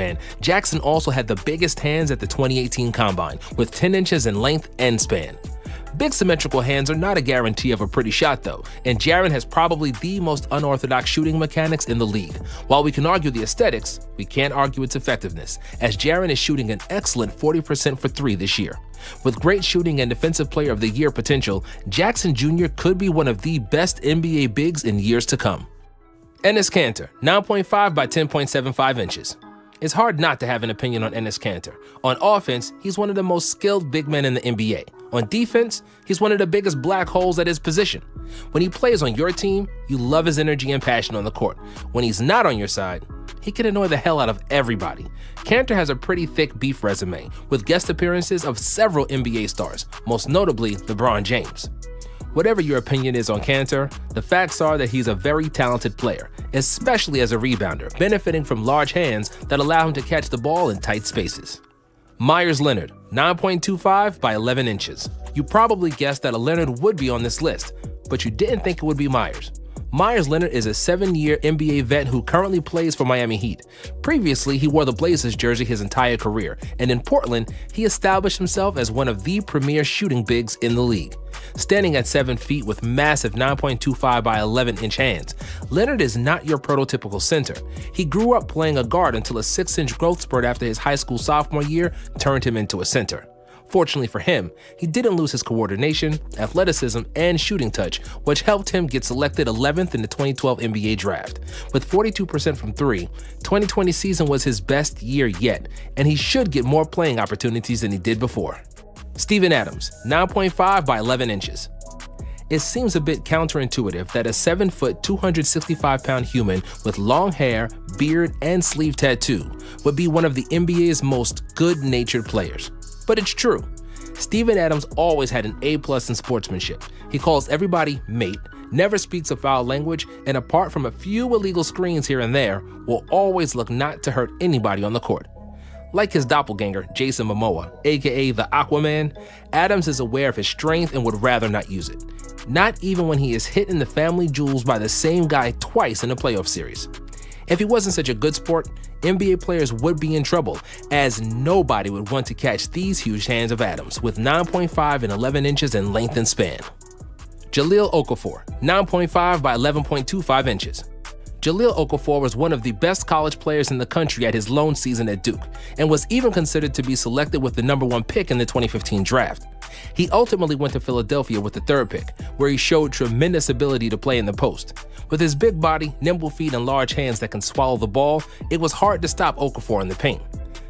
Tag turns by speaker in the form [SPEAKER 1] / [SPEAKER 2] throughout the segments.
[SPEAKER 1] wingspan, Jackson also had the biggest hands at the 2018 Combine, with 10 inches in length and span. Big symmetrical hands are not a guarantee of a pretty shot though, and Jaren has probably the most unorthodox shooting mechanics in the league. While we can argue the aesthetics, we can't argue its effectiveness, as Jaren is shooting an excellent 40% for 3 this year. With great shooting and Defensive Player of the Year potential, Jackson Jr. could be one of the best NBA bigs in years to come. Enes Kanter, 9.5 by 10.75 inches. It's hard not to have an opinion on Enes Kanter. On offense, he's one of the most skilled big men in the NBA. On defense, he's one of the biggest black holes at his position. When he plays on your team, you love his energy and passion on the court. When he's not on your side, he can annoy the hell out of everybody. Kanter has a pretty thick beef resume, with guest appearances of several NBA stars, most notably LeBron James. Whatever your opinion is on Kanter, the facts are that he's a very talented player, especially as a rebounder, benefiting from large hands that allow him to catch the ball in tight spaces. Meyers Leonard, 9.25 by 11 inches. You probably guessed that a Leonard would be on this list, but you didn't think it would be Meyers. Meyers Leonard is a 7-year NBA vet who currently plays for Miami Heat. Previously, he wore the Blazers jersey his entire career, and in Portland, he established himself as one of the premier shooting bigs in the league. Standing at 7 feet with massive 9.25 by 11-inch hands, Leonard is not your prototypical center. He grew up playing a guard until a 6-inch growth spurt after his high school sophomore year turned him into a center. Fortunately for him, he didn't lose his coordination, athleticism, and shooting touch, which helped him get selected 11th in the 2012 NBA draft. With 42% from 3, 2020 season was his best year yet, and he should get more playing opportunities than he did before. Steven Adams, 9.5 by 11 inches. It seems a bit counterintuitive that a 7-foot, 265-pound human with long hair, beard, and sleeve tattoo would be one of the NBA's most good-natured players. But it's true. Steven Adams always had an A+ in sportsmanship. He calls everybody mate, never speaks a foul language, and apart from a few illegal screens here and there, will always look not to hurt anybody on the court. Like his doppelganger, Jason Momoa, aka the Aquaman, Adams is aware of his strength and would rather not use it. Not even when he is hit in the family jewels by the same guy twice in a playoff series. If he wasn't such a good sport, NBA players would be in trouble, as nobody would want to catch these huge hands of Adams with 9.5 and 11 inches in length and span. Jahlil Okafor, 9.5 by 11.25 inches. Jahlil Okafor was one of the best college players in the country at his lone season at Duke, and was even considered to be selected with the #1 pick in the 2015 draft. He ultimately went to Philadelphia with the 3rd pick, where he showed tremendous ability to play in the post. With his big body, nimble feet, and large hands that can swallow the ball, it was hard to stop Okafor in the paint.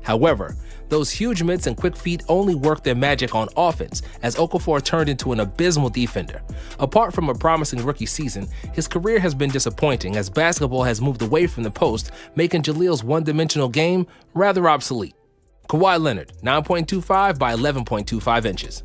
[SPEAKER 1] However, those huge mitts and quick feet only worked their magic on offense, as Okafor turned into an abysmal defender. Apart from a promising rookie season, his career has been disappointing as basketball has moved away from the post, making Jahlil's one-dimensional game rather obsolete. Kawhi Leonard, 9.25 by 11.25 inches.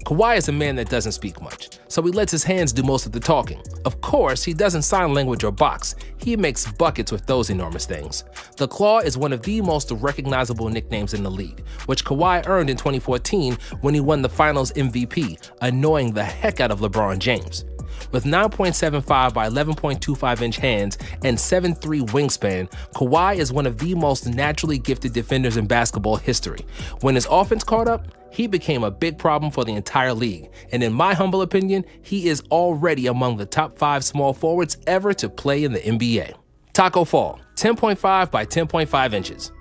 [SPEAKER 1] Kawhi is a man that doesn't speak much, so he lets his hands do most of the talking. Of course, he doesn't sign language or box. He makes buckets with those enormous things. The Claw is one of the most recognizable nicknames in the league, which Kawhi earned in 2014 when he won the Finals MVP, annoying the heck out of LeBron James. With 9.75 by 11.25-inch hands and 7'3" wingspan, Kawhi is one of the most naturally gifted defenders in basketball history. When his offense caught up, he became a big problem for the entire league, and in my humble opinion, he is already among the top 5 small forwards ever to play in the NBA. Taco Fall, 10.5 by 10.5 inches.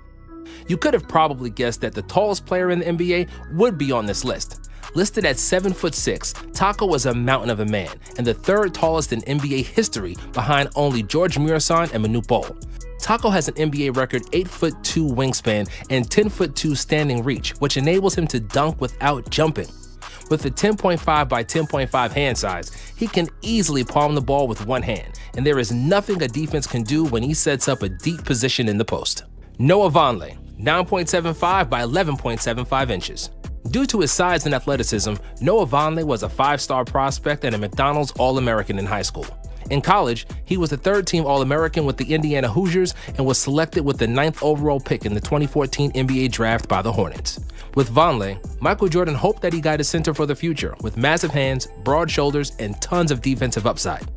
[SPEAKER 1] You could have probably guessed that the tallest player in the NBA would be on this list. Listed at 7'6", Taco was a mountain of a man, and the 3rd tallest in NBA history behind only George Muresan and Manute Bol. Taco has an NBA record 8'2" wingspan and 10'2" standing reach, which enables him to dunk without jumping. With a 10.5 by 10.5 hand size, he can easily palm the ball with one hand, and there is nothing a defense can do when he sets up a deep position in the post. Noah Vonleh, 9.75 by 11.75 inches. Due to his size and athleticism, Noah Vonleh was a 5-star prospect and a McDonald's All-American in high school. In college, he was a 3rd-team All-American with the Indiana Hoosiers and was selected with the 9th overall pick in the 2014 NBA draft by the Hornets. With Vonleh, Michael Jordan hoped that he got a center for the future with massive hands, broad shoulders, and tons of defensive upside.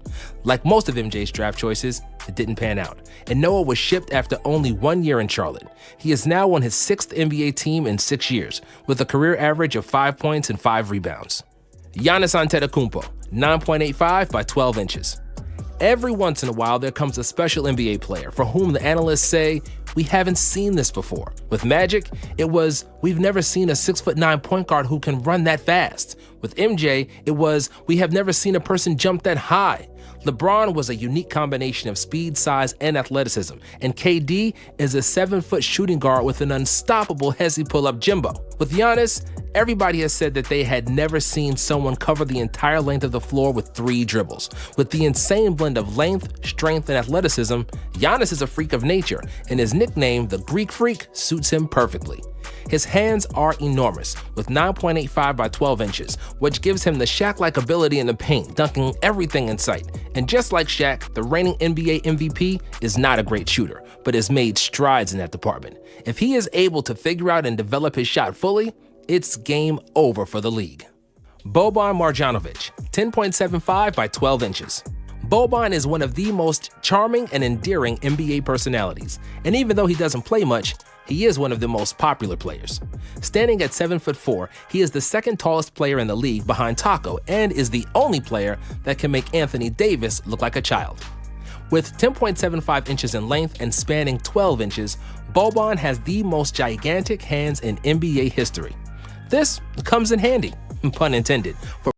[SPEAKER 1] Like most of MJ's draft choices, It didn't pan out, and Noah was shipped after only 1 year in Charlotte. He is now on his 6th NBA team in 6 years, with a career average of 5 points and 5 rebounds. Giannis Antetokounmpo, 9.85 by 12 inches. Every once in a while, there comes a special NBA player for whom the analysts say, we haven't seen this before. With Magic, it was, we've never seen a 6'9" point guard who can run that fast. With MJ, it was, we have never seen a person jump that high. LeBron was a unique combination of speed, size, and athleticism, and KD is a 7-foot shooting guard with an unstoppable hezzy pull-up Jimbo. With Giannis, everybody has said that they had never seen someone cover the entire length of the floor with 3 dribbles. With the insane blend of length, strength, and athleticism, Giannis is a freak of nature, and his nickname, the Greek Freak, suits him perfectly. His hands are enormous, with 9.85 by 12 inches, which gives him the Shaq-like ability in the paint, dunking everything in sight. And just like Shaq, the reigning NBA MVP is not a great shooter, but has made strides in that department. If he is able to figure out and develop his shot fully, it's game over for the league. Boban Marjanovic, 10.75 by 12 inches. Boban is one of the most charming and endearing NBA personalities, and even though he doesn't play much, he is one of the most popular players. Standing at 7'4", he is the second tallest player in the league behind Taco and is the only player that can make Anthony Davis look like a child. With 10.75 inches in length and spanning 12 inches, Boban has the most gigantic hands in NBA history. This comes in handy, pun intended, for